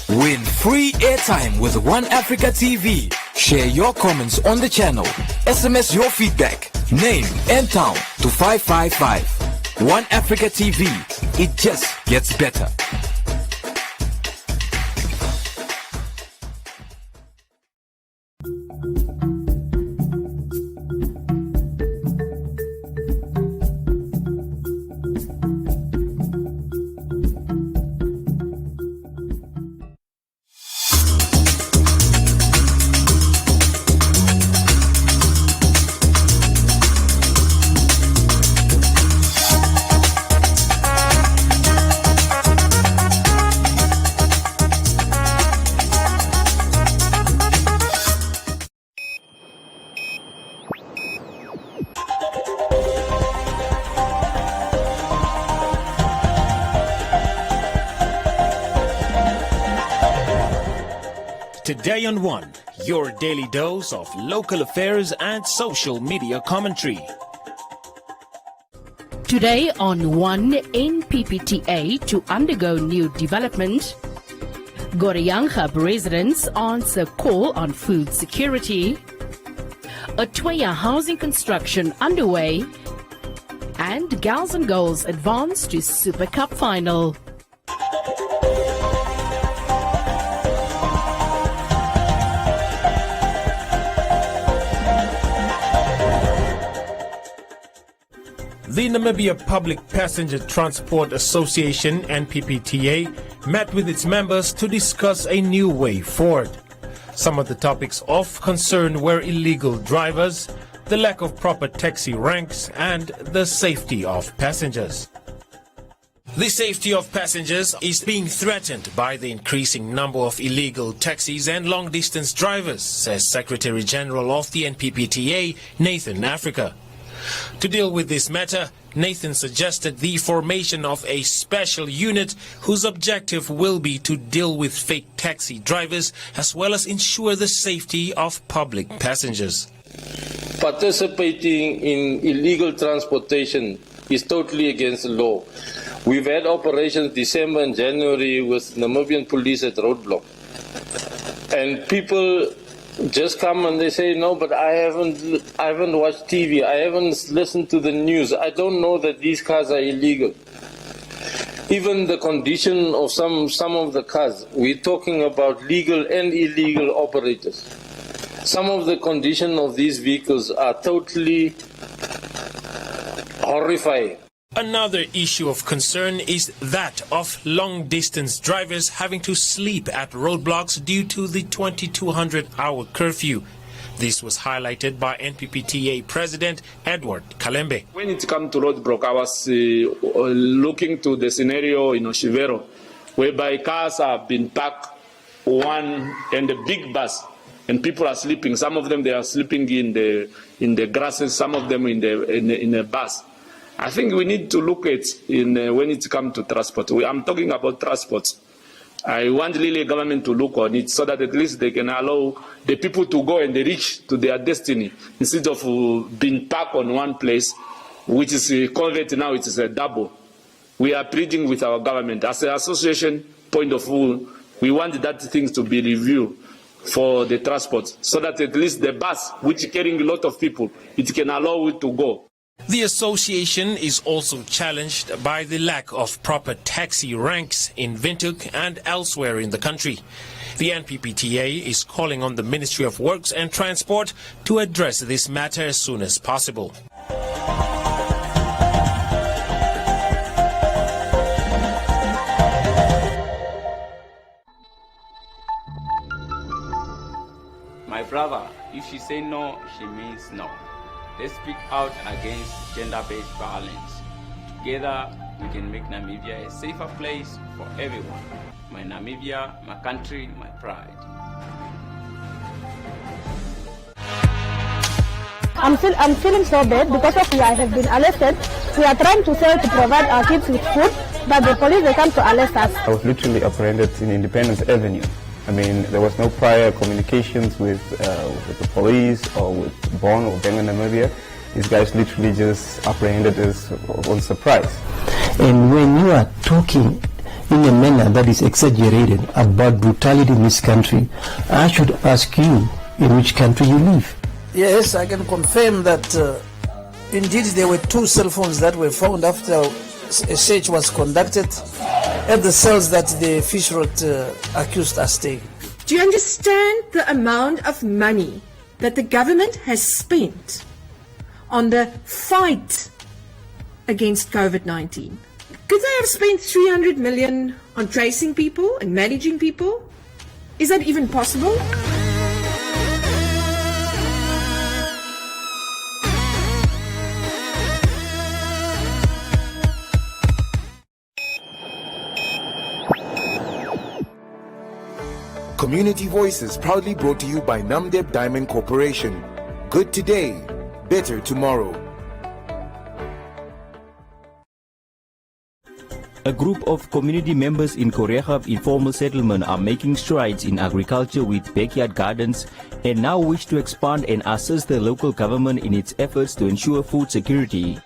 Win free airtime with One Africa TV. Share your comments on the channel. SMS your feedback, name and town to 555. One Africa TV. It just gets better. Today on One, your daily dose of local affairs and social media commentary. Today on One, NPPTA to undergo new development. Goriangab residents answer call on food security. A Twaya housing construction underway. And Gals and Goals advance to Super Cup final. The Namibia Public Passenger Transport Association, NPPTA, met with its members to discuss a new way forward. Some of the topics of concern were illegal drivers, the lack of proper taxi ranks, and the safety of passengers. The safety of passengers is being threatened by the increasing number of illegal taxis and long-distance drivers, says Secretary General of the NPPTA, Nathan Africa. To deal with this matter, Nathan suggested the formation of a special unit whose objective will be to deal with fake taxi drivers as well as ensure the safety of public passengers. Participating in illegal transportation is totally against the law. We've had operations December and January with Namibian police at roadblock. And people just come and they say, no, but I haven't watched TV, I haven't listened to the news, I don't know that these cars are illegal. Even the condition of some of the cars, we're talking about legal and illegal operators. Some of the condition of these vehicles are totally horrifying. Another issue of concern is that of long-distance drivers having to sleep at roadblocks due to the 2200-hour curfew. This was highlighted by NPPTA President Edward Kalembe. When it comes to roadblock, I was looking to the scenario in Oshivero, whereby cars have been parked one and a big bus, and people are sleeping. Some of them they are sleeping in the grasses, some of them in a bus. I think we need to look at when it comes to transport. I'm talking about transport. I want really government to look on it so that at least they can allow the people to go and they reach to their destiny instead of being parked on one place, which is a convert now. It is a double. We are pleading with our government as an association point of view. We want that things to be reviewed for the transport so that at least the bus, which carrying a lot of people, it can allow it to go. The association is also challenged by the lack of proper taxi ranks in Windhoek and elsewhere in the country. The NPPTA is calling on the Ministry of Works and Transport to address this matter as soon as possible. My brother, if she say no, she means no. Let's speak out against gender-based violence. Together, we can make Namibia a safer place for everyone. My Namibia, my country, my pride. I'm feeling so bad because of I have been arrested. We are trying to sell to provide our kids with food, but the police, they come to arrest us. I was literally apprehended in Independence Avenue. I mean, there was no prior communications with the police or with Bonn or Benga Namibia. these guys literally just apprehended us on surprise. And when you are talking in a manner that is exaggerated about brutality in this country, I should ask you in which country you live. Yes, I can confirm that indeed there were 2 cell phones that were found after a search was conducted at the cells that the Fish Road accused are staying. Do you understand the amount of money that the government has spent on the fight against COVID-19? Could they have spent 300 million on tracing people and managing people? Is that even possible? Community Voices proudly brought to you by Namdeb Diamond Corporation. Good today, better tomorrow. A group of community members in Koreagap informal settlement are making strides in agriculture with backyard gardens and now wish to expand and assist the local government in its efforts to ensure food security.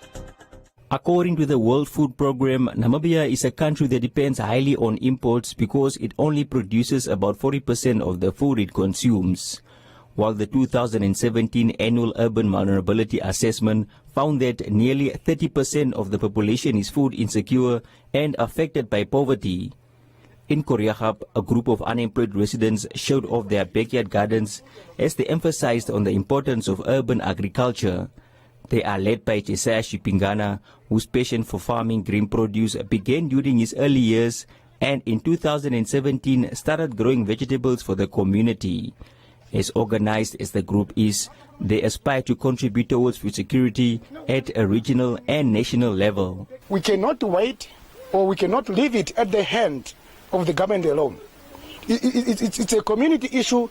According to the World Food Programme, Namibia is a country that depends highly on imports because it only produces about 40% of the food it consumes. While the 2017 annual urban vulnerability assessment found that nearly 30% of the population is food insecure and affected by poverty. In Koreagap, a group of unemployed residents showed off their backyard gardens as they emphasized on the importance of urban agriculture. They are led by Jesiah Shipingana, whose passion for farming green produce began during his early years and in 2017 started growing vegetables for the community. As organized as the group is, they aspire to contribute towards food security at a regional and national level. We cannot wait or we cannot leave it at the hand of the government alone. It's a community issue,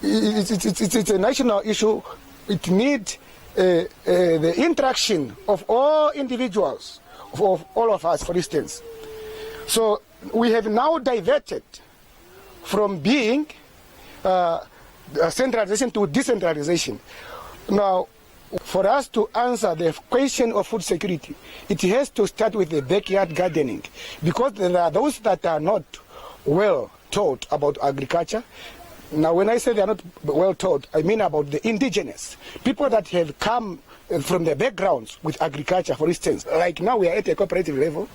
it's a national issue. It needs the interaction of all individuals, of all of us, for instance. So we have now diverted from being centralization to decentralization. Now, for us to answer the question of food security, it has to start with the backyard gardening, because there are those that are not well taught about agriculture. Now, when I say they are not well taught, I mean about the indigenous people that have come from the backgrounds with agriculture, for instance. Like now we are at a cooperative level,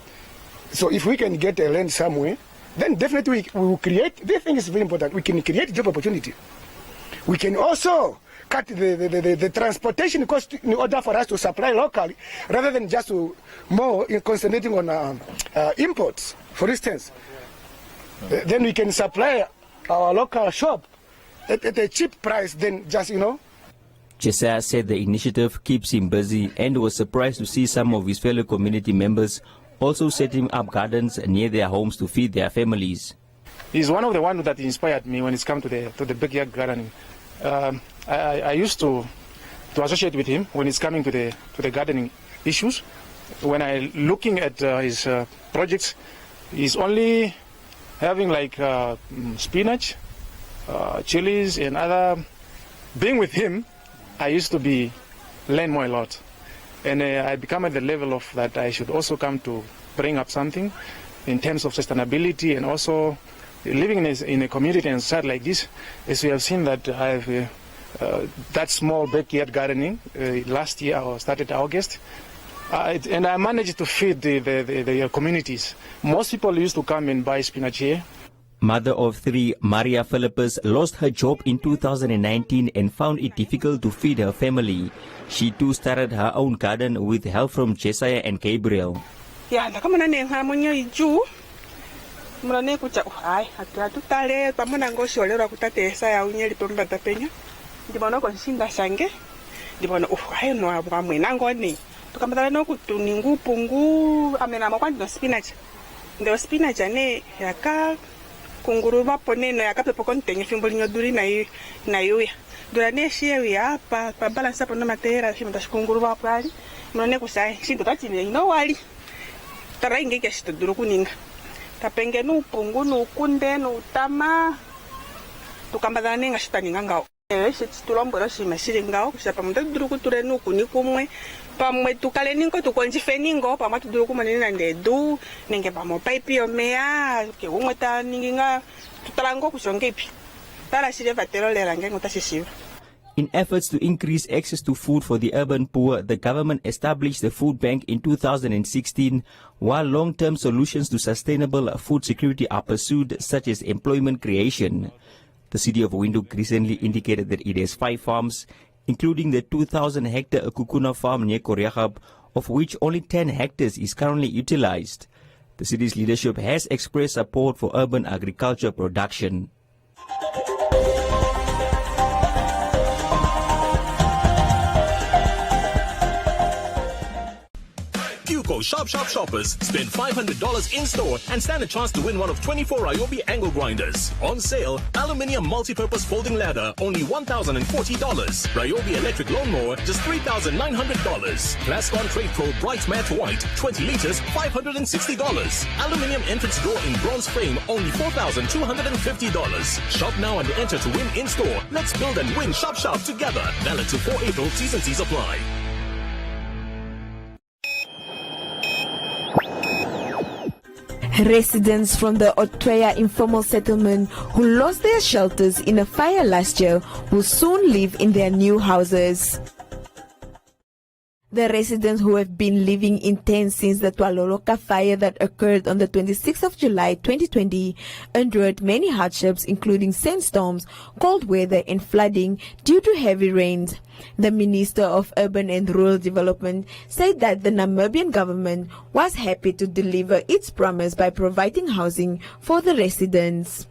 so if we can get a land somewhere, then definitely we will create, this thing is very important, we can create job opportunity. We can also cut the transportation cost in order for us to supply locally, rather than just more concentrating on imports, for instance. Then we can supply our local shop at a cheap price than just, Jesiah said the initiative keeps him busy and was surprised to see some of his fellow community members also setting up gardens near their homes to feed their families. He's one of the ones that inspired me when it's come to the backyard gardening. I used to associate with him when it's coming to the gardening issues. When I looking at his projects, he's only having like spinach, chilies, and other. Being with him, I used to learn more a lot, and I become at the level of that I should also come to bring up something in terms of sustainability and also living in a community and society like this. As we have seen that I have that small backyard gardening last year, I started August. And I managed to feed the communities. Most people used to come and buy spinach here. Mother of 3, Maria Philippus, lost her job in 2019 and found it difficult to feed her family. She too started her own garden with help from Jesiah and Gabriel. Mulane kucha ai atu tale pamona ngosholera kutate saya unyeli pembata penya ndibona konsinda sange ndibona ai no abwa mwena ngoni tukambatana no kutuni ngupungu amena makwandi no spinach ndo spinach ane yaka kunguru maponeno yakapepo kontenye fimbolinyo duri na yuya durane shiye hapa pa balance hapo na matera shimo tashikunguru bapali mulane kusai shindo tatine ino wali tarainge keshito duru kuninga tapenge nupungu nukunde nutama tukambazana nenga shitaninga ngao. situlombwela oshinima shili ngawo kusha pamwe tatudulu kutula nuukuni kumwe pamwe tukale ningo tukonjife ningo pamwe atudulu kumonene nande edu nenge pamwe opaipi yomeya kegumwe ta ningi nga tutala ngo kushonga ipi tala shile vatelo lela ngenge utashishiva. In efforts to increase access to food for the urban poor, the government established the food bank in 2016, while long-term solutions to sustainable food security are pursued, such as employment creation. The city of Windhoek recently indicated that it has 5 farms, including the 2,000-hectare Kukuna farm near Koreagab, of which only 10 hectares is currently utilized. The city's leadership has expressed support for urban agriculture production. Sharp shoppers spend $500 in store and stand a chance to win one of 24 Ryobi angle grinders. On sale, aluminium multi-purpose folding ladder, only $1,040. Ryobi electric lawnmower, just $3,900. Plascon Trade Pro Bright Matte White, 20 liters, $560. Aluminium entrance door in bronze frame, only $4,250. Shop now and enter to win in store. Let's build and win Shop together. Valid to 4 April. T's and C's apply. Residents from the Otweya informal settlement who lost their shelters in a fire last year will soon live in their new houses. The residents who have been living in tents since the Twaloloka fire that occurred on the 26th of July 2020 endured many hardships, including sandstorms, cold weather and flooding due to heavy rains. The Minister of Urban and Rural Development said that the Namibian government was happy to deliver its promise by providing housing for the residents.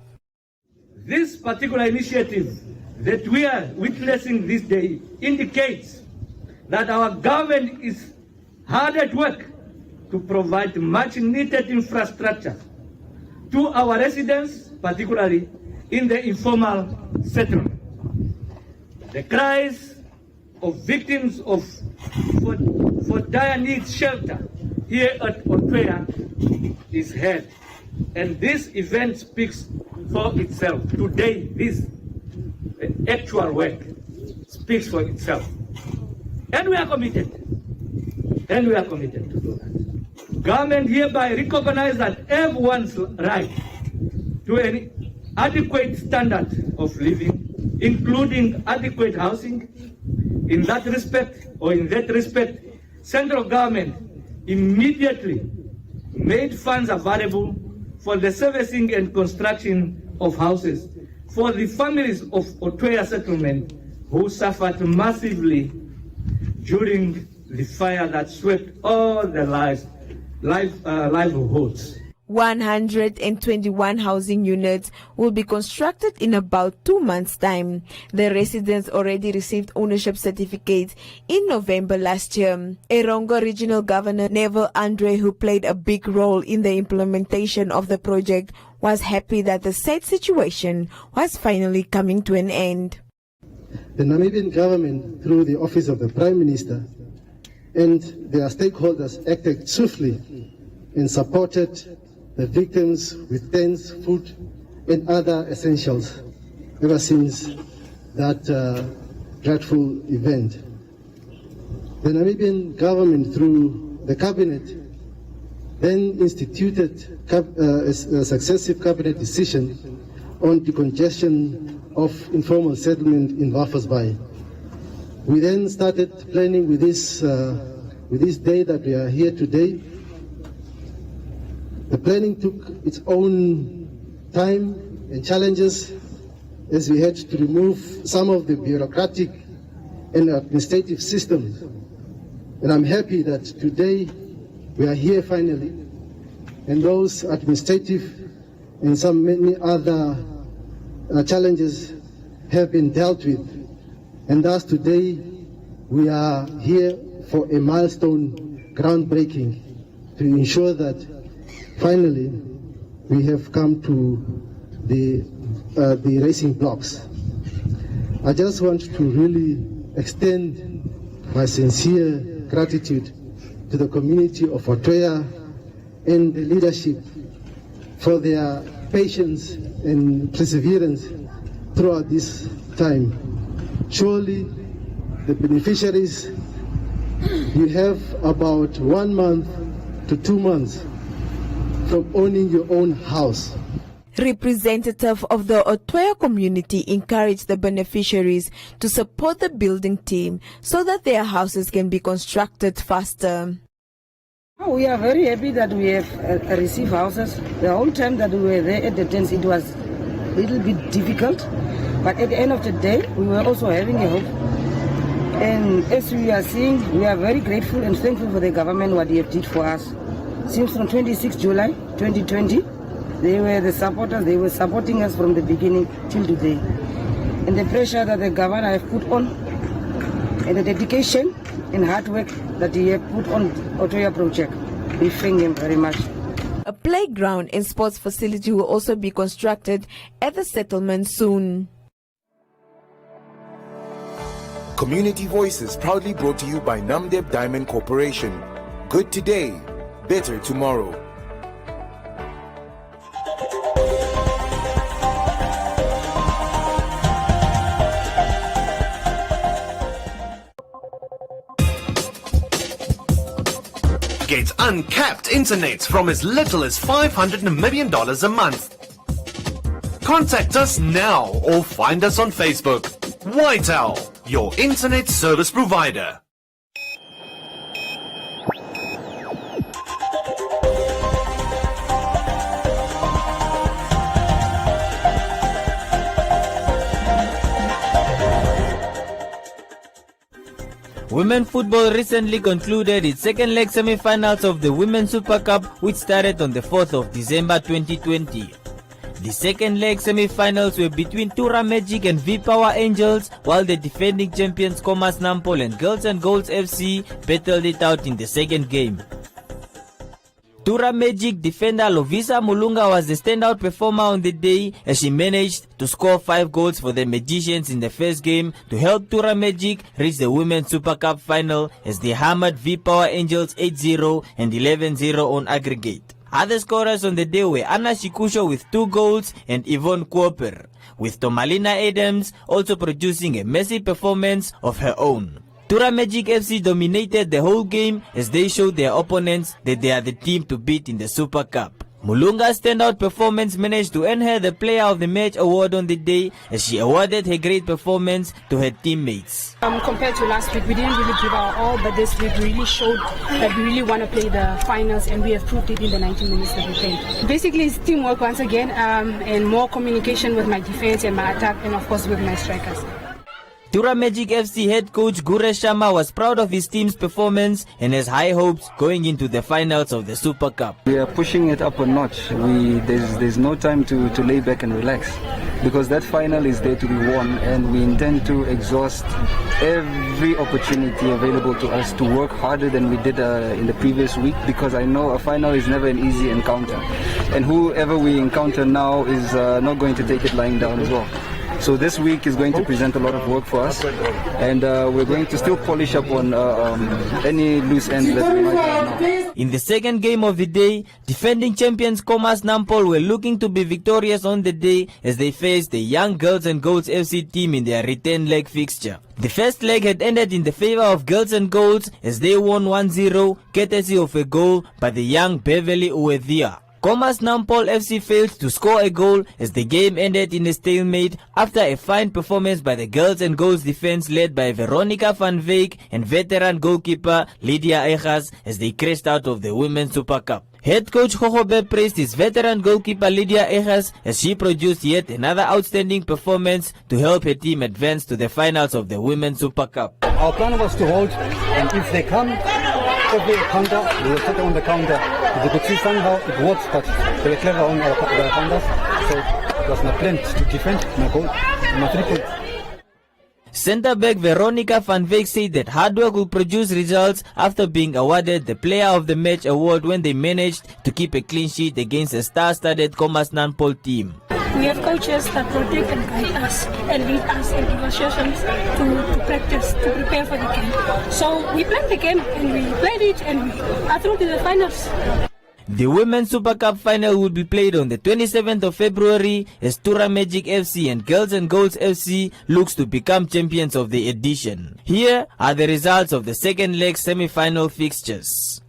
This particular initiative that we are witnessing this day indicates that our government is hard at work to provide much needed infrastructure to our residents, particularly in the informal settlement. The cries of victims for dire needs shelter here at Otweya is heard, and this event speaks for itself. Today, this actual work speaks for itself. And we are committed. And we are committed to do that. Government hereby recognizes that everyone's right to an adequate standard of living, including adequate housing. In that respect, central government immediately made funds available for the servicing and construction of houses for the families of Otweya settlement who suffered massively during the fire that swept all their livelihoods. 121 housing units will be constructed in about 2 months' time. The residents already received ownership certificates in November last year. Erongo Regional Governor Neville Andre, who played a big role in the implementation of the project, was happy that the sad situation was finally coming to an end. The Namibian government, through the office of the Prime Minister and their stakeholders, acted swiftly and supported the victims with tents, food and other essentials ever since that dreadful event. The Namibian government, through the cabinet, then instituted a successive cabinet decision on decongestion of informal settlement in Walvis Bay. We then started planning with this day that we are here today. The planning took its own time and challenges as we had to remove some of the bureaucratic and administrative systems. And I'm happy that today we are here finally, and those administrative and many other challenges have been dealt with. And thus today we are here for a milestone groundbreaking to ensure that finally we have come to the racing blocks. I just want to really extend my sincere gratitude to the community of Otweya and the leadership for their patience and perseverance throughout this time. surely the beneficiaries, you have about 1 month to 2 months from owning your own house. Representative of the Otoya community encouraged the beneficiaries to support the building team so that their houses can be constructed faster. We are very happy that we have received houses. The whole time that we were there at the tents, it was a little bit difficult, but at the end of the day, we were also having a hope. And as we are seeing, we are very grateful and thankful for the government, what they have did for us. Since from 26 July 2020, they were the supporters, they were supporting us from the beginning till today. And the pressure that the governor have put on, and the dedication and hard work that he have put on Otoya project, we thank him very much. A playground and sports facility will also be constructed at the settlement soon. Community Voices proudly brought to you by Namdeb Diamond Corporation. Good today, better tomorrow. Get uncapped internet from as little as $500 million a month. Contact us now or find us on Facebook. Whitel, your internet service provider. Women football recently concluded its second leg semi-finals of the Women's Super Cup, which started on the 4th of December 2020. The second leg semi-finals were between Tura Magic and V-Power Angels, while the defending champions Commerce Nampol and Girls and Goals FC battled it out in the second game. Tura Magic defender Lovisa Mulunga was the standout performer on the day as she managed to score 5 goals for the Magicians in the first game to help Tura Magic reach the Women's Super Cup final as they hammered V-Power Angels 8-0 and 11-0 on aggregate. Other scorers on the day were Anna Shikusho with 2 goals and Yvonne Cooper, with Tomalina Adams also producing a messy performance of her own. Tura Magic FC dominated the whole game as they showed their opponents that they are the team to beat in the Super Cup. Mulunga's standout performance managed to earn her the Player of the Match award on the day as she awarded her great performance to her teammates. Compared to last week, we didn't really give our all, but this week we really showed that we really want to play the finals, and we have proved it in the 90 minutes that we played. Basically, it's teamwork once again, and more communication with my defense and my attack, and of course with my strikers. Tura Magic FC head coach Guresh Sharma was proud of his team's performance and has high hopes going into the finals of the Super Cup. We are pushing it up a notch. There's no time to lay back and relax, because that final is there to be won, and we intend to exhaust every opportunity available to us to work harder than we did in the previous week, because I know a final is never an easy encounter, and whoever we encounter now is not going to take it lying down as well. So this week is going to present a lot of work for us, and we're going to still polish up on any loose ends that we might have now. In the second game of the day, defending champions Commerce Nampol were looking to be victorious on the day as they faced the young Girls and Goals FC team in their return leg fixture. The first leg had ended in the favor of Girls and Goals as they won 1-0 courtesy of a goal by the young Beverly Uwethia. Commerce Nampol FC failed to score a goal as the game ended in a stalemate after a fine performance by the Girls and Goals defense led by Veronica van Wyk and veteran goalkeeper Lydia Egas as they crashed out of the Women's Super Cup. Head coach Gogobe praised his veteran goalkeeper Lydia Egas as she produced yet another outstanding performance to help her team advance to the finals of the Women's Super Cup. Our plan was to hold, and if they come, every counter, we will take on the counter. You could see somehow it works, but they were clever on the counters. So it was my plan to defend my goal, my 3 points. Centre-back Veronica van Wyk said that hard work will produce results after being awarded the Player of the Match award when they managed to keep a clean sheet against a star-studded Commerce Nampol team. We have coaches that protect and guide us and lead us in negotiations to practice, to prepare for the game. So we played the game and we played it and we are through to the finals. The Women's Super Cup final will be played on the 27th of February as Tura Magic FC and Girls and Goals FC looks to become champions of the edition. Here are the results of the second leg semi-final fixtures.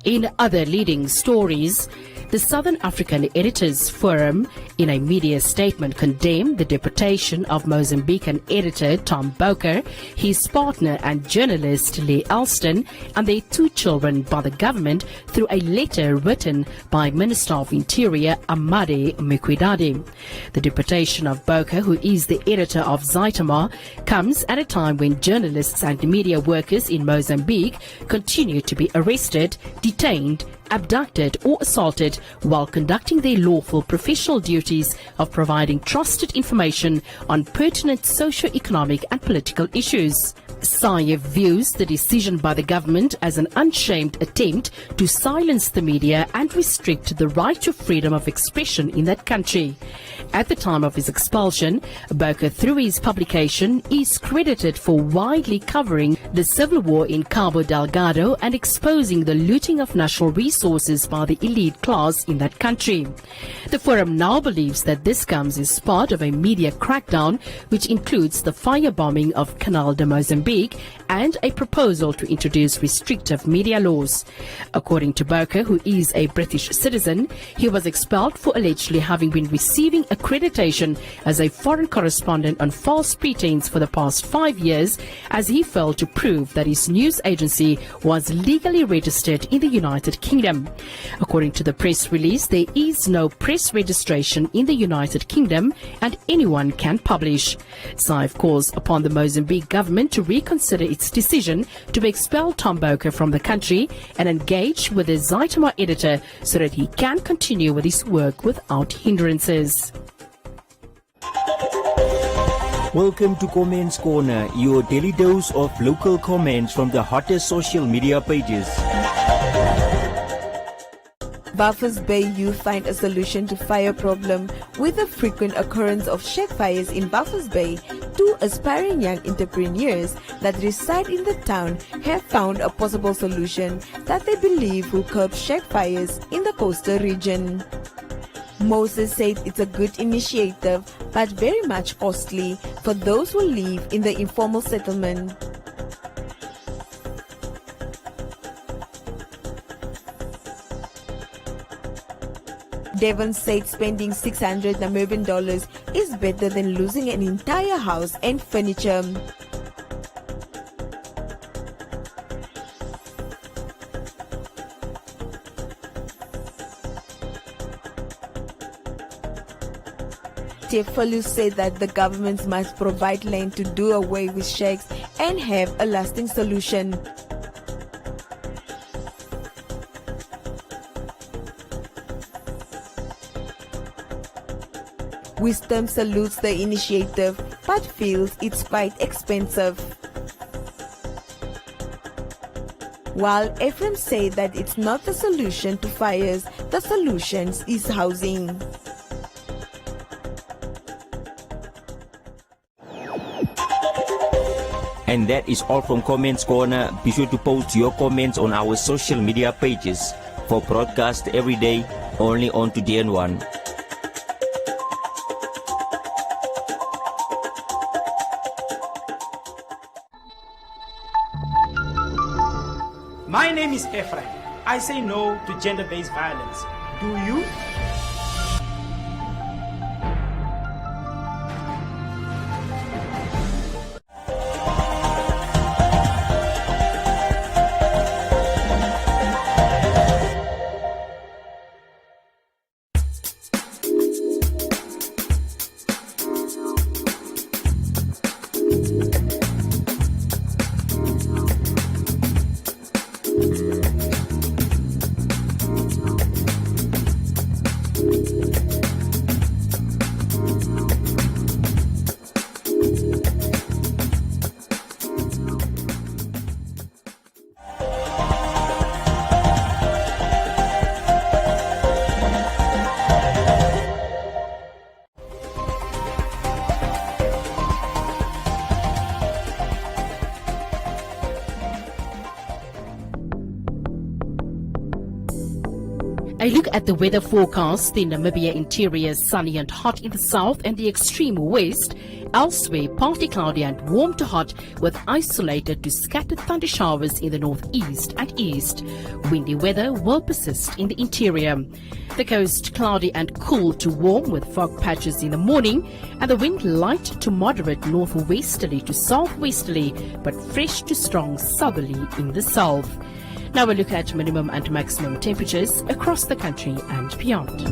In other leading stories, the Southern African Editors Forum, in a media statement, condemned the deportation of Mozambican editor Tom Boker, his partner and journalist Lee Alston, and their 2 children by the government through a letter written by Minister of Interior Amade Mukwidadi. The deportation of Boker, who is the editor of Zaitama, comes at a time when journalists and media workers in Mozambique continue to be arrested, detained, abducted or assaulted while conducting their lawful professional duties of providing trusted information on pertinent socio-economic and political issues. SAIEF views the decision by the government as an unshamed attempt to silence the media and restrict the right to freedom of expression in that country. At the time of his expulsion, Boker, through his publication, is credited for widely covering the civil war in Cabo Delgado and exposing the looting of national resources by the elite class in that country. The forum now believes that this comes as part of a media crackdown, which includes the firebombing of Canal de Mozambique and a proposal to introduce restrictive media laws. According to Boker, who is a British citizen, he was expelled for allegedly having been receiving accreditation as a foreign correspondent on false pretense for the past 5 years, as he failed to prove that his news agency was legally registered in the United Kingdom. According to the press release, there is no press registration in the United Kingdom and anyone can publish. SAIEF calls upon the Mozambique government to reconsider its decision to expel Tom Boker from the country and engage with the Zaitama editor so that he can continue with his work without hindrances. Welcome to Comments Corner, your daily dose of local comments from the hottest social media pages. Buffers Bay youth find a solution to fire problem with the frequent occurrence of shack fires in Buffers Bay. 2 aspiring young entrepreneurs that reside in the town have found a possible solution that they believe will curb shack fires in the coastal region. Moses said it's a good initiative but very much costly for those who live in the informal settlement. Devon said spending $600 Namibian is better than losing an entire house and furniture. Tefalu said that the governments must provide land to do away with shacks and have a lasting solution. Wisdom salutes the initiative but feels it's quite expensive. While Ephraim said that it's not the solution to fires, the solution is housing. And that is all from Comments Corner. Be sure to post your comments on our social media pages for broadcast every day only on to DN1. My name is Ephraim. I say no to gender-based violence. Do you? A look at the weather forecast. The Namibia interior is sunny and hot in the south and the extreme west. Elsewhere, partly cloudy and warm to hot with isolated to scattered thunder showers in the northeast and east. Windy weather will persist in the interior. The coast cloudy and cool to warm with fog patches in the morning, and the wind light to moderate northwesterly to southwesterly but fresh to strong southerly in the south. Now we'll look at minimum and maximum temperatures across the country and beyond.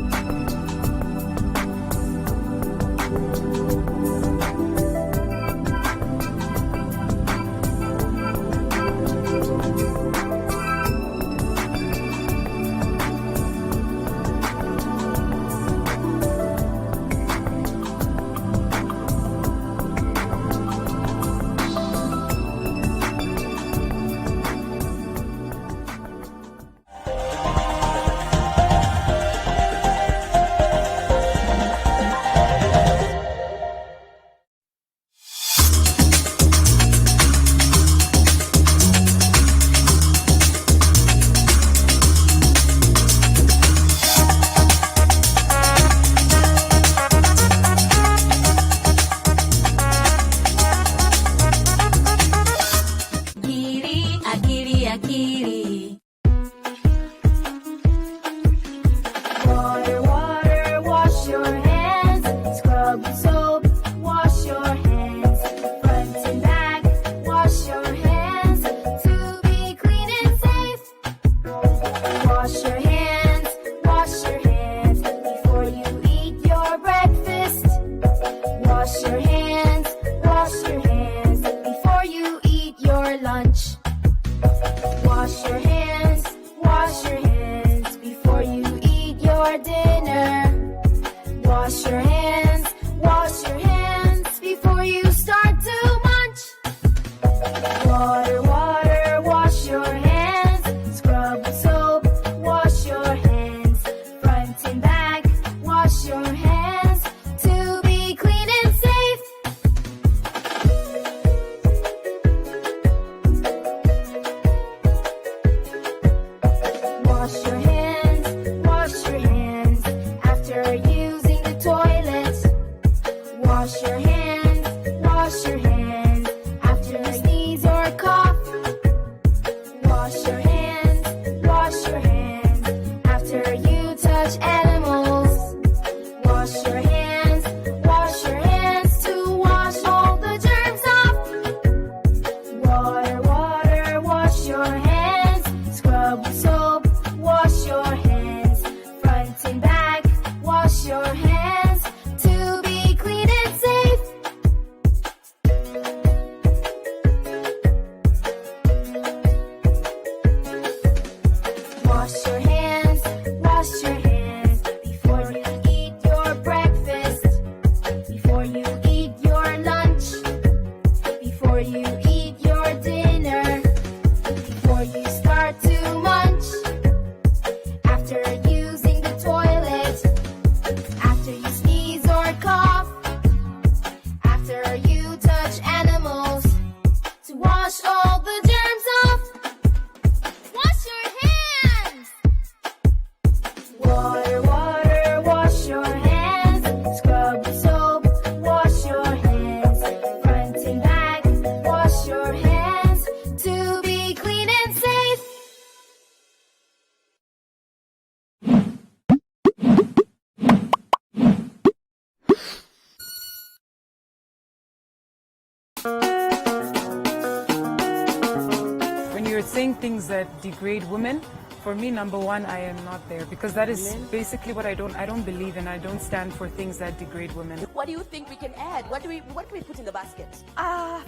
saying things that degrade women, for me, number one, I am not there, because that is basically what I don't believe in. I don't stand for things that degrade women. What do you think we can add? What do we put in the basket?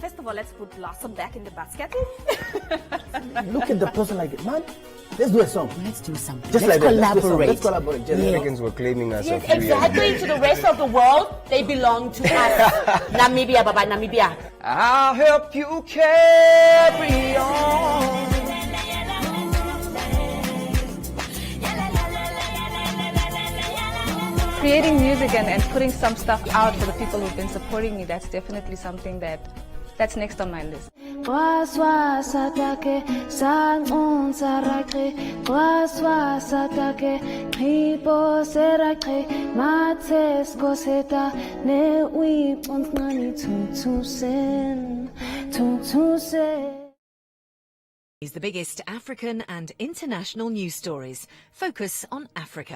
First of all, let's put Blossom back in the basket. Look at the person like, man, let's do a song. Let's do something. Just let's like collaborate. Let's collaborate. Just Americans were claiming us. Yes, exactly. To the rest of the world, they belong to us. Namibia, bye-bye, Namibia. I'll help you carry on. Creating music and putting some stuff out for the people who've been supporting me, that's definitely something that's next on my list. Waswa satake sangun sarakre waswa satake khipo serakre mates koseta ne wi ontnani tutusen. Is the biggest African and international news stories. Focus on Africa.